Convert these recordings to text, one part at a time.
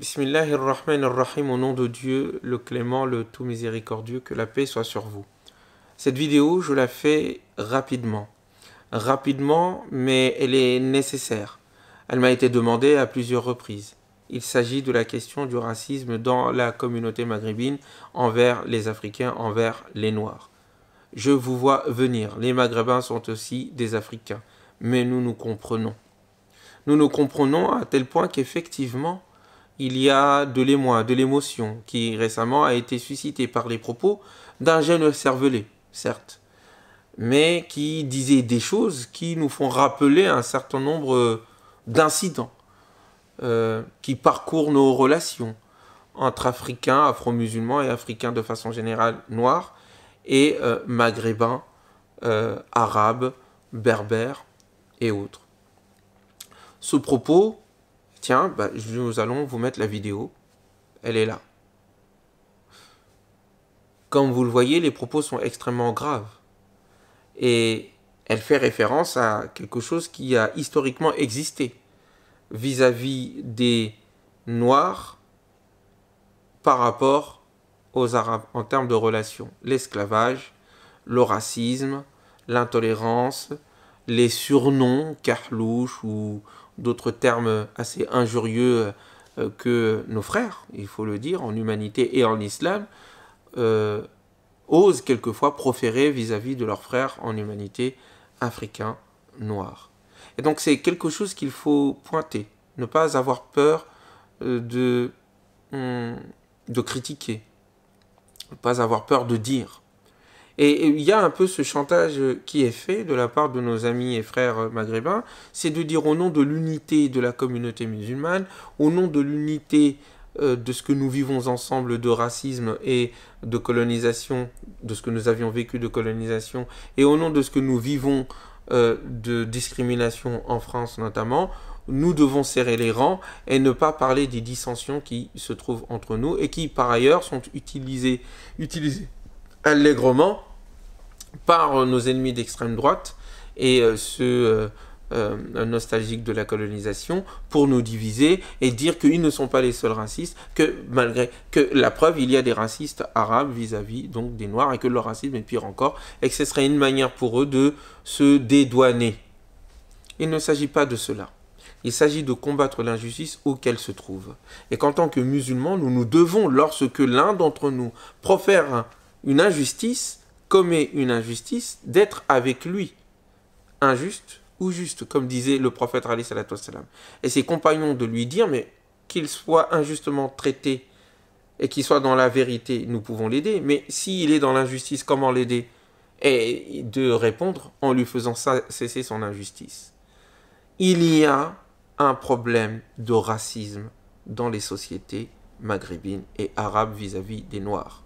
Bismillahirrahmanirrahim, au nom de Dieu, le clément, le tout miséricordieux, que la paix soit sur vous. Cette vidéo, je la fais rapidement. Rapidement, mais elle est nécessaire. Elle m'a été demandée à plusieurs reprises. Il s'agit de la question du racisme dans la communauté maghrébine envers les Africains, envers les Noirs. Je vous vois venir. Les Maghrébins sont aussi des Africains. Mais nous nous comprenons. Nous nous comprenons à tel point qu'effectivement, il y a de l'émoi, de l'émotion, qui récemment a été suscitée par les propos d'un jeune cervelé, certes, mais qui disait des choses qui nous font rappeler un certain nombre d'incidents qui parcourent nos relations entre Africains, Afro-musulmans et Africains de façon générale noirs et Maghrébins, Arabes, Berbères et autres. Ce propos, tiens, nous allons vous mettre la vidéo, elle est là. Comme vous le voyez, les propos sont extrêmement graves. Et elle fait référence à quelque chose qui a historiquement existé vis-à-vis des Noirs par rapport aux Arabes en termes de relations. L'esclavage, le racisme, l'intolérance, les surnoms, Karlouche ou d'autres termes assez injurieux que nos frères, il faut le dire, en humanité et en islam, osent quelquefois proférer vis-à-vis de leurs frères en humanité africains noirs. Et donc c'est quelque chose qu'il faut pointer, ne pas avoir peur de critiquer, ne pas avoir peur de dire. Et il y a un peu ce chantage qui est fait de la part de nos amis et frères maghrébins, c'est de dire au nom de l'unité de la communauté musulmane, au nom de l'unité de ce que nous vivons ensemble de racisme et de colonisation, de ce que nous avions vécu de colonisation, et au nom de ce que nous vivons de discrimination en France notamment, nous devons serrer les rangs et ne pas parler des dissensions qui se trouvent entre nous et qui par ailleurs sont utilisées allègrement par nos ennemis d'extrême droite et ceux nostalgiques de la colonisation pour nous diviser et dire qu'ils ne sont pas les seuls racistes, que malgré que la preuve, il y a des racistes arabes vis-à-vis donc des Noirs et que le racisme est pire encore et que ce serait une manière pour eux de se dédouaner. Il ne s'agit pas de cela. Il s'agit de combattre l'injustice où qu'elle se trouve. Et qu'en tant que musulmans, nous devons, lorsque l'un d'entre nous profère une injustice, commet une injustice, d'être avec lui, injuste ou juste, comme disait le prophète alayhi salatu wassalam. Et ses compagnons de lui dire, mais qu'il soit injustement traité et qu'il soit dans la vérité, nous pouvons l'aider, mais s'il est dans l'injustice, comment l'aider? Et de répondre en lui faisant cesser son injustice. Il y a un problème de racisme dans les sociétés maghrébines et arabes vis-à-vis des Noirs.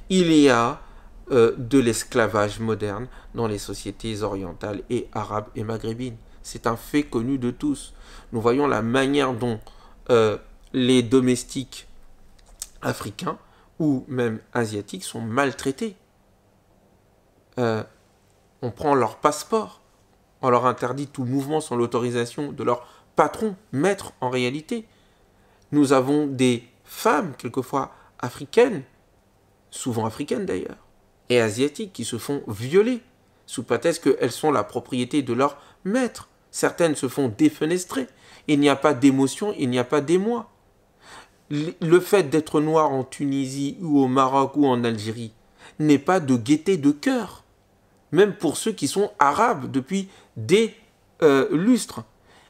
Il y a de l'esclavage moderne dans les sociétés orientales et arabes et maghrébines. C'est un fait connu de tous. Nous voyons la manière dont les domestiques africains ou même asiatiques sont maltraités. On prend leur passeport, on leur interdit tout mouvement sans l'autorisation de leur patron, maître en réalité. Nous avons des femmes, quelquefois africaines, souvent africaines d'ailleurs, et asiatiques qui se font violer, sous prétexte qu'elles sont la propriété de leur maître. Certaines se font défenestrer. Il n'y a pas d'émotion, il n'y a pas d'émoi. Le fait d'être noir en Tunisie ou au Maroc ou en Algérie n'est pas de gaieté de cœur. Même pour ceux qui sont arabes depuis des lustres.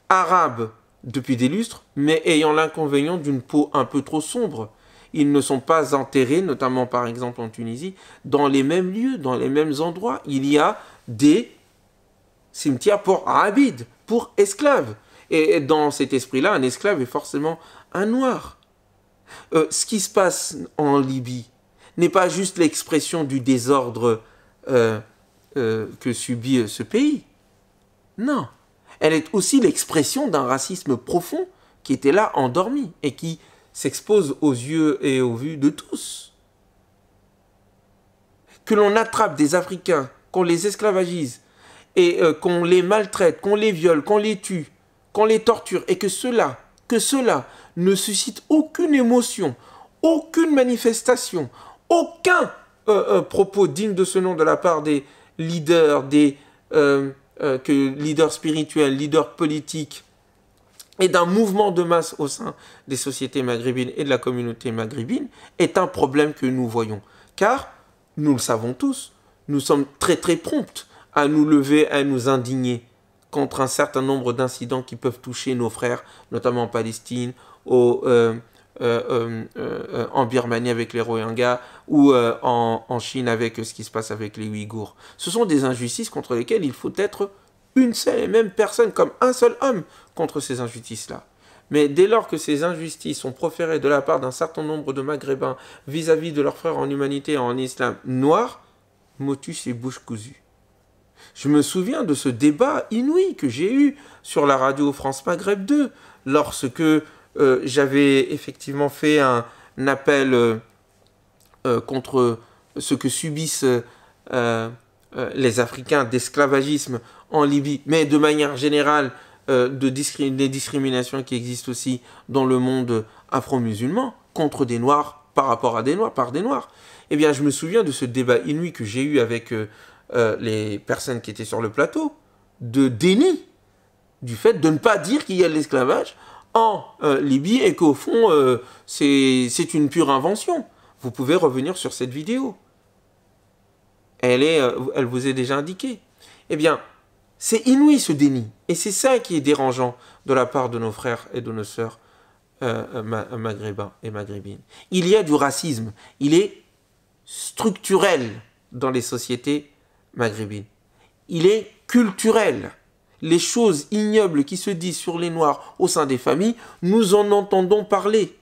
Arabes depuis des lustres, mais ayant l'inconvénient d'une peau un peu trop sombre. Ils ne sont pas enterrés, notamment par exemple en Tunisie, dans les mêmes lieux, dans les mêmes endroits. Il y a des cimetières pour abides, pour esclaves. Et dans cet esprit-là, un esclave est forcément un noir. Ce qui se passe en Libye n'est pas juste l'expression du désordre que subit ce pays. Non. Elle est aussi l'expression d'un racisme profond qui était là endormi et qui s'expose aux yeux et aux vues de tous. Que l'on attrape des Africains, qu'on les esclavagise, et qu'on les maltraite, qu'on les viole, qu'on les tue, qu'on les torture, et que cela ne suscite aucune émotion, aucune manifestation, aucun propos digne de ce nom de la part des leaders, leaders spirituels, leaders politiques, et d'un mouvement de masse au sein des sociétés maghrébines et de la communauté maghrébine, est un problème que nous voyons. Car, nous le savons tous, nous sommes très très prompts à nous lever, à nous indigner contre un certain nombre d'incidents qui peuvent toucher nos frères, notamment en Palestine, en Birmanie avec les Rohingyas, ou en Chine avec ce qui se passe avec les Ouïghours. Ce sont des injustices contre lesquelles il faut être une seule et même personne, comme un seul homme, contre ces injustices-là. Mais dès lors que ces injustices sont proférées de la part d'un certain nombre de Maghrébins vis-à-vis de leurs frères en humanité et en islam noir, motus et bouche cousue. Je me souviens de ce débat inouï que j'ai eu sur la radio France Maghreb 2, lorsque j'avais effectivement fait un appel contre ce que subissent les Africains d'esclavagisme en Libye, mais de manière générale, des discriminations qui existent aussi dans le monde afro-musulman, contre des Noirs, par rapport à des Noirs, par des Noirs. Eh bien, je me souviens de ce débat inouï que j'ai eu avec les personnes qui étaient sur le plateau, de déni du fait de ne pas dire qu'il y a de l'esclavage en Libye et qu'au fond, c'est une pure invention. Vous pouvez revenir sur cette vidéo. Elle vous est déjà indiquée. Eh bien, c'est inouï ce déni. Et c'est ça qui est dérangeant de la part de nos frères et de nos sœurs maghrébins et maghrébines. Il y a du racisme. Il est structurel dans les sociétés maghrébines. Il est culturel. Les choses ignobles qui se disent sur les Noirs au sein des familles, nous en entendons parler.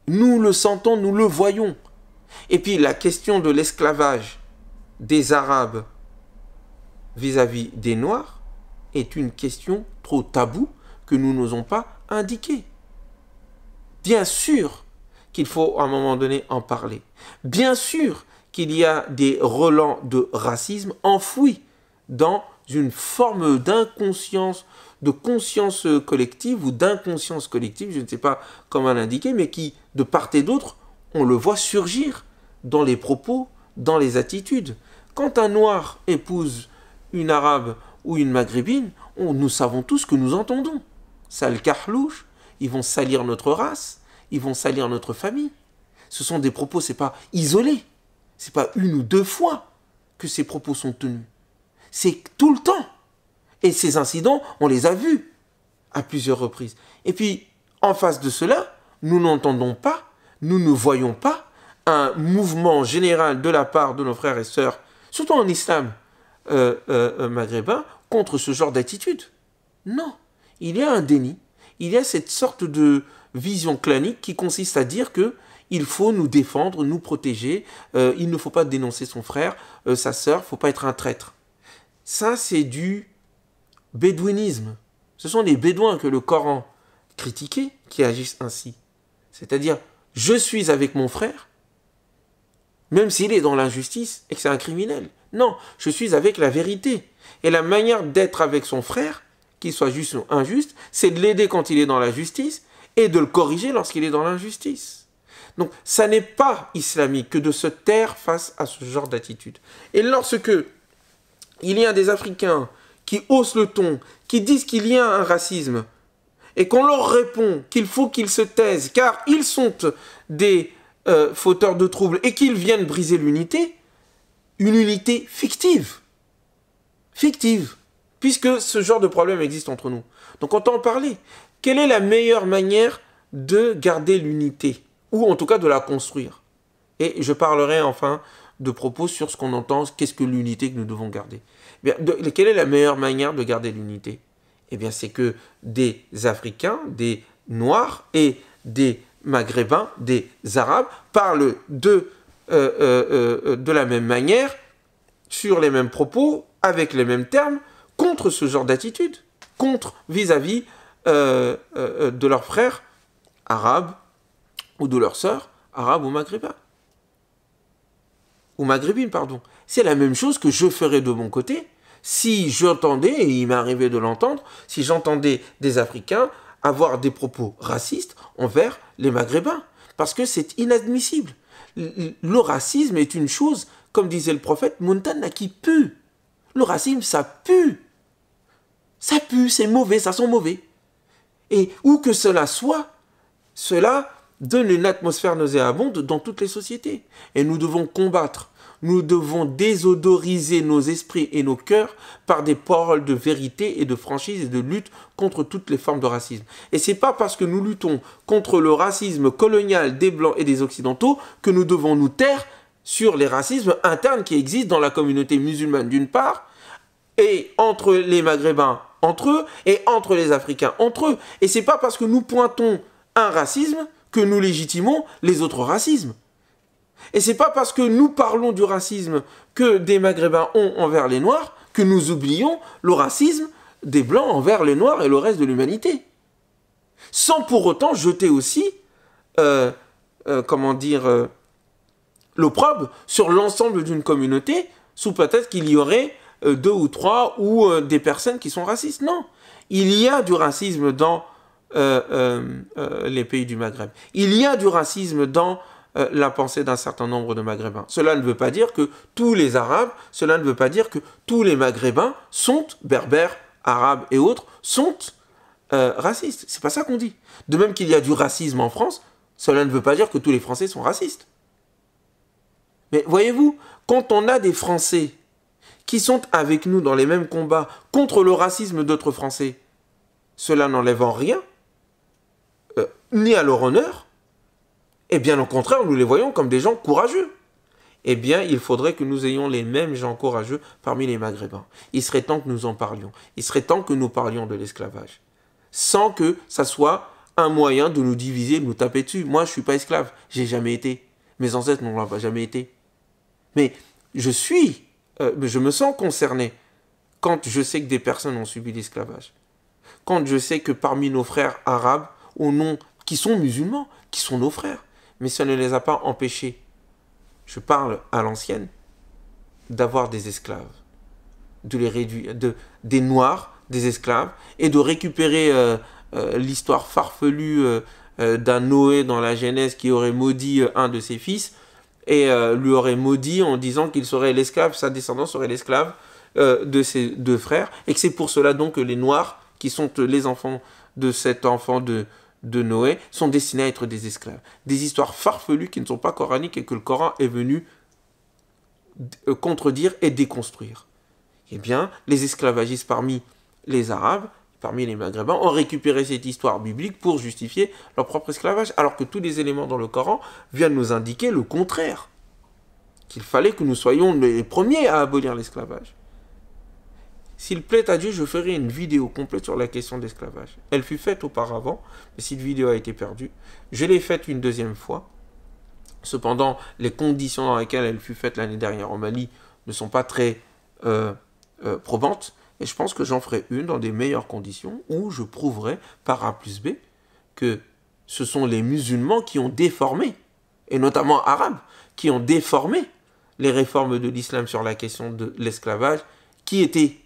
Nous le sentons, nous le voyons. Et puis la question de l'esclavage des Arabes vis-à-vis des Noirs est une question trop taboue que nous n'osons pas indiquer. Bien sûr qu'il faut à un moment donné en parler. Bien sûr qu'il y a des relents de racisme enfouis dans une forme d'inconscience, de conscience collective ou d'inconscience collective, je ne sais pas comment l'indiquer, mais qui, de part et d'autre, on le voit surgir dans les propos, dans les attitudes. Quand un Noir épouse une Arabe ou une Maghrébine, nous savons tous ce que nous entendons. Sale carlouche, ils vont salir notre race, ils vont salir notre famille. Ce sont des propos, c'est pas isolé, c'est pas une ou deux fois que ces propos sont tenus. C'est tout le temps. Et ces incidents, on les a vus à plusieurs reprises. Et puis, en face de cela, nous n'entendons pas, nous ne voyons pas un mouvement général de la part de nos frères et sœurs, surtout en islam maghrébin, contre ce genre d'attitude. Non, il y a un déni, il y a cette sorte de vision clanique qui consiste à dire que il faut nous défendre, nous protéger, il ne faut pas dénoncer son frère, sa sœur, il ne faut pas être un traître. Ça, c'est du bédouinisme. Ce sont les bédouins que le Coran critiquait qui agissent ainsi. C'est-à-dire, je suis avec mon frère, même s'il est dans l'injustice et que c'est un criminel. Non, je suis avec la vérité. Et la manière d'être avec son frère, qu'il soit juste ou injuste, c'est de l'aider quand il est dans la justice et de le corriger lorsqu'il est dans l'injustice. Donc, ça n'est pas islamique que de se taire face à ce genre d'attitude. Et lorsque il y a des Africains qui haussent le ton, qui disent qu'il y a un racisme, et qu'on leur répond qu'il faut qu'ils se taisent, car ils sont des fauteurs de troubles, et qu'ils viennent briser l'unité, une unité fictive. Fictive. Puisque ce genre de problème existe entre nous. Donc on t'en parler. Quelle est la meilleure manière de garder l'unité? Ou en tout cas de la construire? Et je parlerai enfin de propos sur ce qu'on entend, qu'est-ce que l'unité que nous devons garder. Bien, quelle est la meilleure manière de garder l'unité? Eh bien, c'est que des Africains, des Noirs et des Maghrébins, des Arabes, parlent de la même manière, sur les mêmes propos, avec les mêmes termes, contre ce genre d'attitude, contre vis-à-vis de leurs frères arabes ou de leurs sœurs arabes ou maghrébins. Ou maghrébines, pardon. C'est la même chose que je ferais de mon côté si j'entendais, et il m'est arrivé de l'entendre, si j'entendais des Africains avoir des propos racistes envers les Maghrébins, parce que c'est inadmissible. Le racisme est une chose, comme disait le prophète, Muntana, qui pue. Le racisme, ça pue. Ça pue, c'est mauvais, ça sent mauvais. Et où que cela soit, cela donne une atmosphère nauséabonde dans toutes les sociétés. Et nous devons combattre, nous devons désodoriser nos esprits et nos cœurs par des paroles de vérité et de franchise et de lutte contre toutes les formes de racisme. Et c'est pas parce que nous luttons contre le racisme colonial des Blancs et des Occidentaux que nous devons nous taire sur les racismes internes qui existent dans la communauté musulmane d'une part, et entre les Maghrébins entre eux, et entre les Africains entre eux. Et c'est pas parce que nous pointons un racisme que nous légitimons les autres racismes. Et c'est pas parce que nous parlons du racisme que des Maghrébins ont envers les Noirs que nous oublions le racisme des Blancs envers les Noirs et le reste de l'humanité. Sans pour autant jeter aussi, l'opprobre sur l'ensemble d'une communauté sous prétexte qu'il y aurait 2 ou 3 ou des personnes qui sont racistes. Non, il y a du racisme dans les pays du Maghreb. Il y a du racisme dans la pensée d'un certain nombre de Maghrébins. Cela ne veut pas dire que tous les Arabes, cela ne veut pas dire que tous les Maghrébins sont, berbères, arabes et autres, sont racistes. C'est pas ça qu'on dit. De même qu'il y a du racisme en France, cela ne veut pas dire que tous les Français sont racistes. Mais voyez-vous, quand on a des Français qui sont avec nous dans les mêmes combats contre le racisme d'autres Français, cela n'enlève en rien, ni à leur honneur, et bien au contraire, nous les voyons comme des gens courageux. Eh bien, il faudrait que nous ayons les mêmes gens courageux parmi les Maghrébins. Il serait temps que nous en parlions. Il serait temps que nous parlions de l'esclavage. Sans que ça soit un moyen de nous diviser, de nous taper dessus. Moi, je ne suis pas esclave. J'ai jamais été. Mes ancêtres n'ont jamais été. Mais je me sens concerné quand je sais que des personnes ont subi l'esclavage. Quand je sais que parmi nos frères arabes, qui sont musulmans, qui sont nos frères, mais ça ne les a pas empêchés, je parle à l'ancienne, d'avoir des esclaves, de les réduire, des noirs, des esclaves, et de récupérer l'histoire farfelue d'un Noé dans la Genèse qui aurait maudit un de ses fils, et lui aurait maudit en disant qu'il serait l'esclave, sa descendance serait l'esclave de ses 2 frères, et que c'est pour cela donc que les noirs, qui sont les enfants de cet enfant de Noé, sont destinés à être des esclaves. Des histoires farfelues qui ne sont pas coraniques et que le Coran est venu contredire et déconstruire. Eh bien, les esclavagistes parmi les Arabes, parmi les Maghrébins, ont récupéré cette histoire biblique pour justifier leur propre esclavage, alors que tous les éléments dans le Coran viennent nous indiquer le contraire, qu'il fallait que nous soyons les premiers à abolir l'esclavage. S'il plaît à Dieu, je ferai une vidéo complète sur la question de l'esclavage. Elle fut faite auparavant, mais cette vidéo a été perdue. Je l'ai faite une 2e fois. Cependant, les conditions dans lesquelles elle fut faite l'année dernière au Mali ne sont pas très probantes. Et je pense que j'en ferai une dans des meilleures conditions où je prouverai par A plus B que ce sont les musulmans qui ont déformé, et notamment arabes, qui ont déformé les réformes de l'islam sur la question de l'esclavage, qui étaient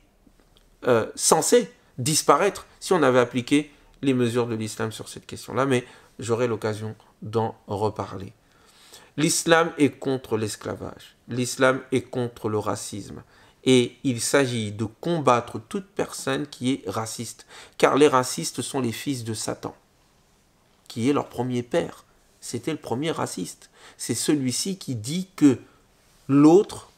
censé disparaître si on avait appliqué les mesures de l'islam sur cette question-là, mais j'aurai l'occasion d'en reparler. L'islam est contre l'esclavage, l'islam est contre le racisme, et il s'agit de combattre toute personne qui est raciste, car les racistes sont les fils de Satan, qui est leur premier père. C'était le premier raciste. C'est celui-ci qui dit que l'autre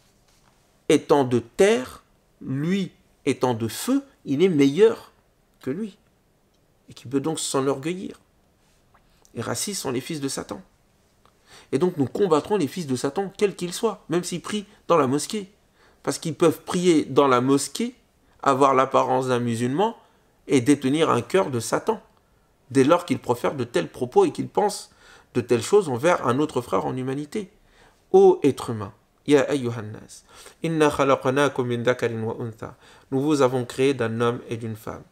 étant de terre, lui étant de feu, il est meilleur que lui. Et qui peut donc s'enorgueillir. Les racistes sont les fils de Satan. Et donc nous combattrons les fils de Satan, quels qu'ils soient, même s'ils prient dans la mosquée. Parce qu'ils peuvent prier dans la mosquée, avoir l'apparence d'un musulman, et détenir un cœur de Satan, dès lors qu'ils profèrent de tels propos et qu'ils pensent de telles choses envers un autre frère en humanité. Ô être humain, Ya ayyuhannas, inna khalaqnakum min dhakarin wa untha. Nous vous avons créé d'un homme et d'une femme.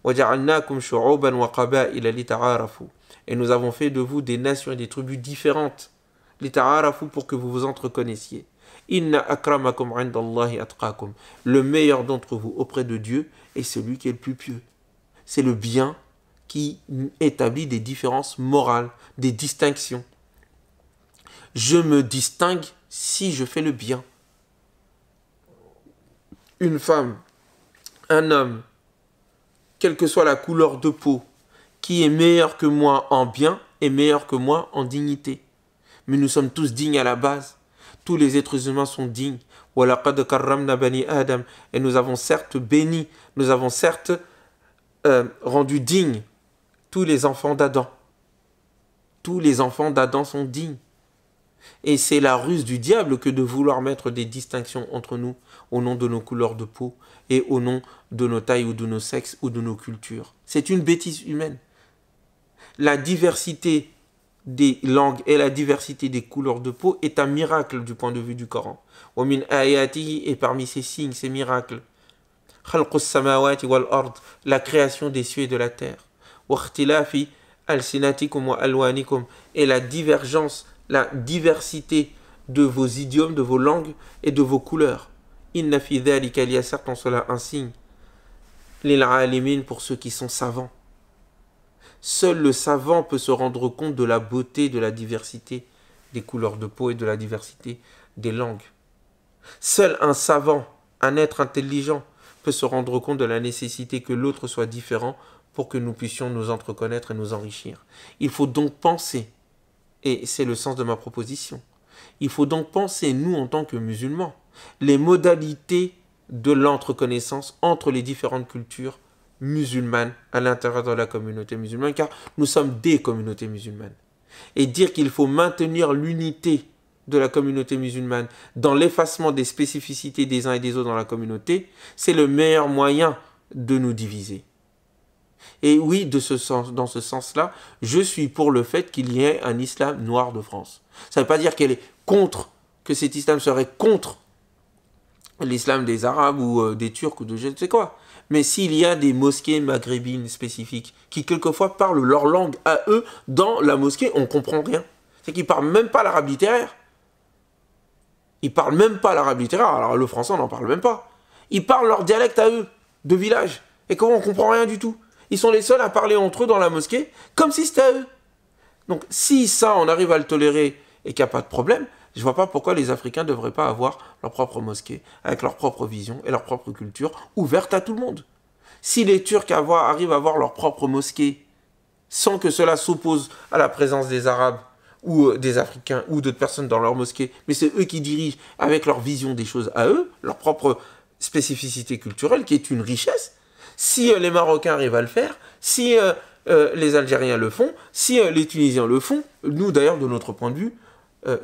Wa ja'alnakum shu'uban wa qaba'ila lita'arafu. Et nous avons fait de vous des nations et des tribus différentes. Lita'arafu, pour que vous vous entreconnaissiez. Inna akramakum 'indallahi atqakum. Le meilleur d'entre vous auprès de Dieu est celui qui est le plus pieux. C'est le bien qui établit des différences morales, des distinctions. Je me distingue si je fais le bien. Une femme, un homme, quelle que soit la couleur de peau, qui est meilleur que moi en bien, est meilleur que moi en dignité. Mais nous sommes tous dignes à la base. Tous les êtres humains sont dignes. وَلَقَدْ كَرَّمْنَا بَنِي آدَمَ. Et nous avons certes béni, nous avons certes rendu dignes tous les enfants d'Adam. Tous les enfants d'Adam sont dignes. Et c'est la ruse du diable que de vouloir mettre des distinctions entre nous au nom de nos couleurs de peau et au nom de nos tailles ou de nos sexes ou de nos cultures. C'est une bêtise humaine. La diversité des langues et la diversité des couleurs de peau est un miracle du point de vue du Coran. Et parmi ces signes, ces miracles, la création des cieux et de la terre, et la divergence, la diversité de vos idiomes, de vos langues et de vos couleurs. Inna fi dhalika, il y a certes en cela un signe, lil alimin, pour ceux qui sont savants. Seul le savant peut se rendre compte de la beauté, de la diversité des couleurs de peau et de la diversité des langues. Seul un savant, un être intelligent, peut se rendre compte de la nécessité que l'autre soit différent pour que nous puissions nous entreconnaître et nous enrichir. Il faut donc penser, et c'est le sens de ma proposition, il faut donc penser, nous en tant que musulmans, les modalités de l'entreconnaissance entre les différentes cultures musulmanes à l'intérieur de la communauté musulmane, car nous sommes des communautés musulmanes. Et dire qu'il faut maintenir l'unité de la communauté musulmane dans l'effacement des spécificités des uns et des autres dans la communauté, c'est le meilleur moyen de nous diviser. Et oui, dans ce sens-là, je suis pour le fait qu'il y ait un islam noir de France. Ça ne veut pas dire qu'elle est contre, que cet islam serait contre l'islam des Arabes ou des Turcs ou de je ne sais quoi. Mais s'il y a des mosquées maghrébines spécifiques qui quelquefois parlent leur langue à eux, dans la mosquée, on ne comprend rien. C'est qu'ils ne parlent même pas l'arabe littéraire. Ils ne parlent même pas l'arabe littéraire, alors le français on n'en parle même pas. Ils parlent leur dialecte à eux, de village. Et comment on ne comprend rien du tout. Ils sont les seuls à parler entre eux dans la mosquée, comme si c'était à eux. Donc si ça, on arrive à le tolérer et qu'il n'y a pas de problème, je ne vois pas pourquoi les Africains ne devraient pas avoir leur propre mosquée, avec leur propre vision et leur propre culture, ouverte à tout le monde. Si les Turcs arrivent à avoir leur propre mosquée, sans que cela s'oppose à la présence des Arabes, ou des Africains, ou d'autres personnes dans leur mosquée, mais c'est eux qui dirigent avec leur vision des choses à eux, leur propre spécificité culturelle, qui est une richesse. Si les Marocains arrivent à le faire, si les Algériens le font, si les Tunisiens le font, nous d'ailleurs, de notre point de vue,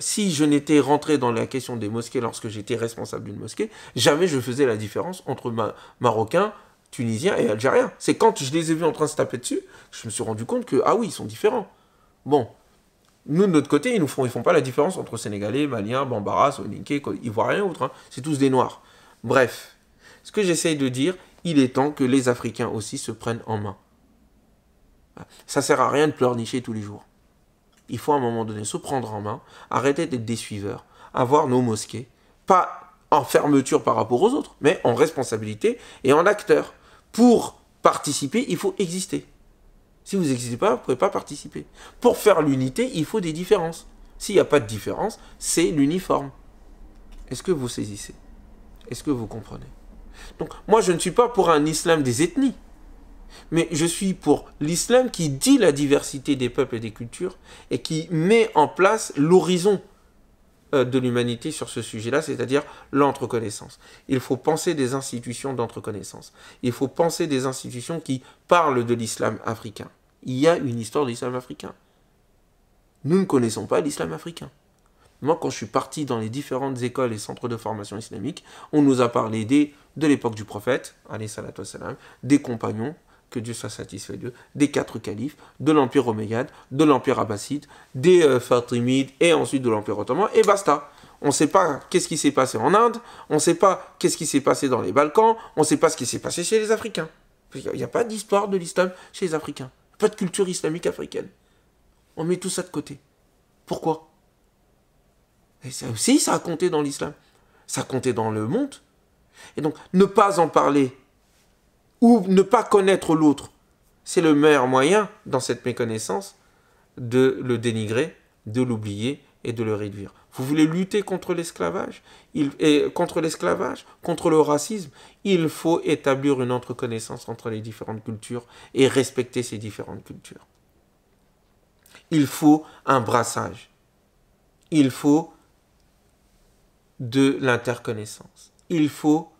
si je n'étais rentré dans la question des mosquées lorsque j'étais responsable d'une mosquée, jamais je faisais la différence entre Marocains, Tunisiens et Algériens. C'est quand je les ai vus en train de se taper dessus, je me suis rendu compte que, ah oui, ils sont différents. Bon, nous, de notre côté, ils font pas la différence entre Sénégalais, Maliens, Bambara, Soninké, Ivoiriens ou autres. Hein. C'est tous des Noirs. Bref, ce que j'essaye de dire, il est temps que les Africains aussi se prennent en main. Ça sert à rien de pleurnicher tous les jours. Il faut à un moment donné se prendre en main, arrêter d'être des suiveurs, avoir nos mosquées, pas en fermeture par rapport aux autres, mais en responsabilité et en acteur. Pour participer, il faut exister. Si vous n'existez pas, vous ne pouvez pas participer. Pour faire l'unité, il faut des différences. S'il n'y a pas de différence, c'est l'uniforme. Est-ce que vous saisissez? Est-ce que vous comprenez? Donc, moi, je ne suis pas pour un islam des ethnies. Mais je suis pour l'islam qui dit la diversité des peuples et des cultures et qui met en place l'horizon de l'humanité sur ce sujet-là, c'est-à-dire l'entreconnaissance. Il faut penser des institutions d'entreconnaissance. Il faut penser des institutions qui parlent de l'islam africain. Il y a une histoire de l'islam africain. Nous ne connaissons pas l'islam africain. Moi, quand je suis parti dans les différentes écoles et centres de formation islamique, on nous a parlé de l'époque du prophète, alayhi salatu wassalam, des compagnons, que Dieu soit satisfait d'eux, des 4 califes, de l'Empire omeyyade, de l'Empire abbasside, des Fatimides et ensuite de l'Empire ottoman, et basta. On ne sait pas qu'est-ce qui s'est passé en Inde, on ne sait pas qu'est-ce qui s'est passé dans les Balkans, on ne sait pas ce qui s'est passé chez les Africains. Il n'y a pas d'histoire de l'islam chez les Africains, pas de culture islamique africaine. On met tout ça de côté. Pourquoi? Et ça aussi, ça a compté dans l'islam. Ça a compté dans le monde. Et donc, ne pas en parler, ou ne pas connaître l'autre, c'est le meilleur moyen, dans cette méconnaissance, de le dénigrer, de l'oublier et de le réduire. Vous voulez lutter contre l'esclavage, contre le racisme, il faut établir une entreconnaissance entre les différentes cultures et respecter ces différentes cultures. Il faut un brassage. Il faut de l'interconnaissance. Il faut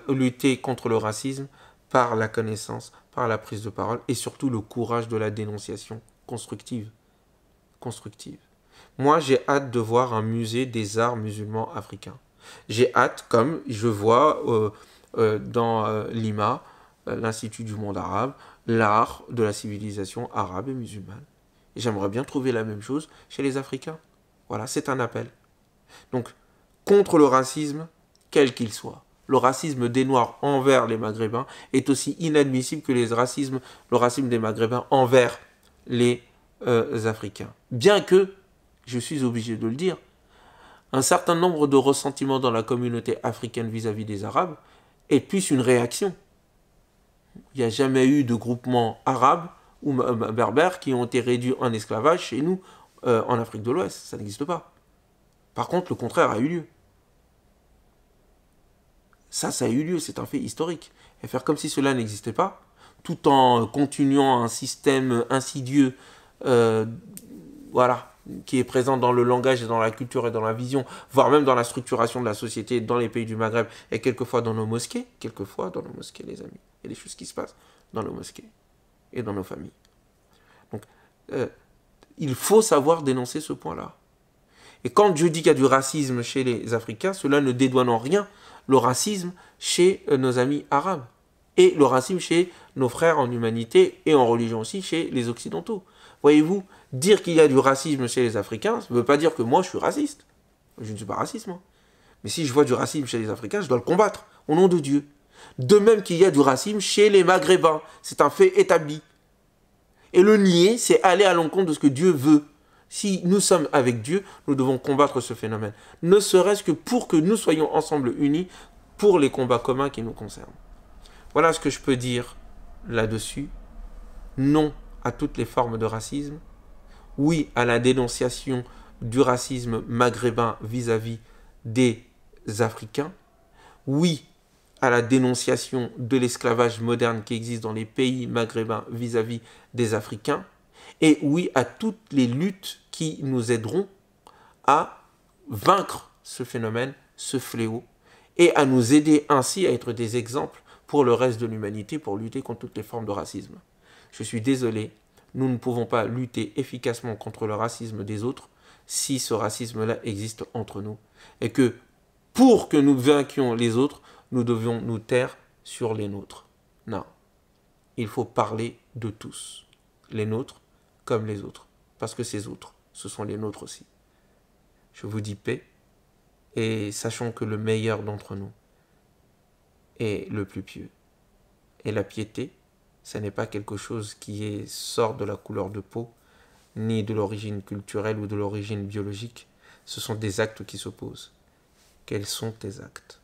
lutter contre le racisme par la connaissance, par la prise de parole et surtout le courage de la dénonciation constructive. Moi, j'ai hâte de voir un musée des arts musulmans africains. J'ai hâte, comme je vois dans Lima, l'Institut du monde arabe, l'art de la civilisation arabe et musulmane. Et j'aimerais bien trouver la même chose chez les Africains. Voilà, c'est un appel. Donc, contre le racisme, quel qu'il soit. Le racisme des Noirs envers les Maghrébins est aussi inadmissible que le racisme des Maghrébins envers les Africains. Bien que, je suis obligé de le dire, un certain nombre de ressentiments dans la communauté africaine vis-à-vis des Arabes est plus une réaction. Il n'y a jamais eu de groupement arabe ou berbères qui ont été réduits en esclavage chez nous en Afrique de l'Ouest. Ça n'existe pas. Par contre, le contraire a eu lieu. Ça a eu lieu, c'est un fait historique. Et faire comme si cela n'existait pas, tout en continuant un système insidieux, voilà, qui est présent dans le langage et dans la culture et dans la vision, voire même dans la structuration de la société dans les pays du Maghreb et quelquefois dans nos mosquées, les amis. Il y a des choses qui se passent dans nos mosquées et dans nos familles. Donc, il faut savoir dénoncer ce point-là. Et quand je dis qu'il y a du racisme chez les Africains, cela ne dédouane en rien le racisme chez nos amis arabes et le racisme chez nos frères en humanité et en religion aussi chez les Occidentaux. Voyez-vous, dire qu'il y a du racisme chez les Africains, ça ne veut pas dire que moi je suis raciste. Je ne suis pas raciste, moi. Mais si je vois du racisme chez les Africains, je dois le combattre, au nom de Dieu. De même qu'il y a du racisme chez les Maghrébins. C'est un fait établi. Et le nier, c'est aller à l'encontre de ce que Dieu veut. Si nous sommes avec Dieu, nous devons combattre ce phénomène. Ne serait-ce que pour que nous soyons ensemble unis pour les combats communs qui nous concernent. Voilà ce que je peux dire là-dessus. Non à toutes les formes de racisme. Oui à la dénonciation du racisme maghrébin vis-à-vis des Africains. Oui à la dénonciation de l'esclavage moderne qui existe dans les pays maghrébins vis-à-vis des Africains. Et oui à toutes les luttes qui nous aideront à vaincre ce phénomène, ce fléau, et à nous aider ainsi à être des exemples pour le reste de l'humanité pour lutter contre toutes les formes de racisme. Je suis désolé, nous ne pouvons pas lutter efficacement contre le racisme des autres si ce racisme-là existe entre nous. Et que pour que nous vainquions les autres, nous devions nous taire sur les nôtres. Non, il faut parler de tous, les nôtres comme les autres, parce que ces autres, ce sont les nôtres aussi. Je vous dis paix, et sachons que le meilleur d'entre nous est le plus pieux. Et la piété, ce n'est pas quelque chose qui sort de la couleur de peau, ni de l'origine culturelle ou de l'origine biologique. Ce sont des actes qui s'opposent. Quels sont tes actes ?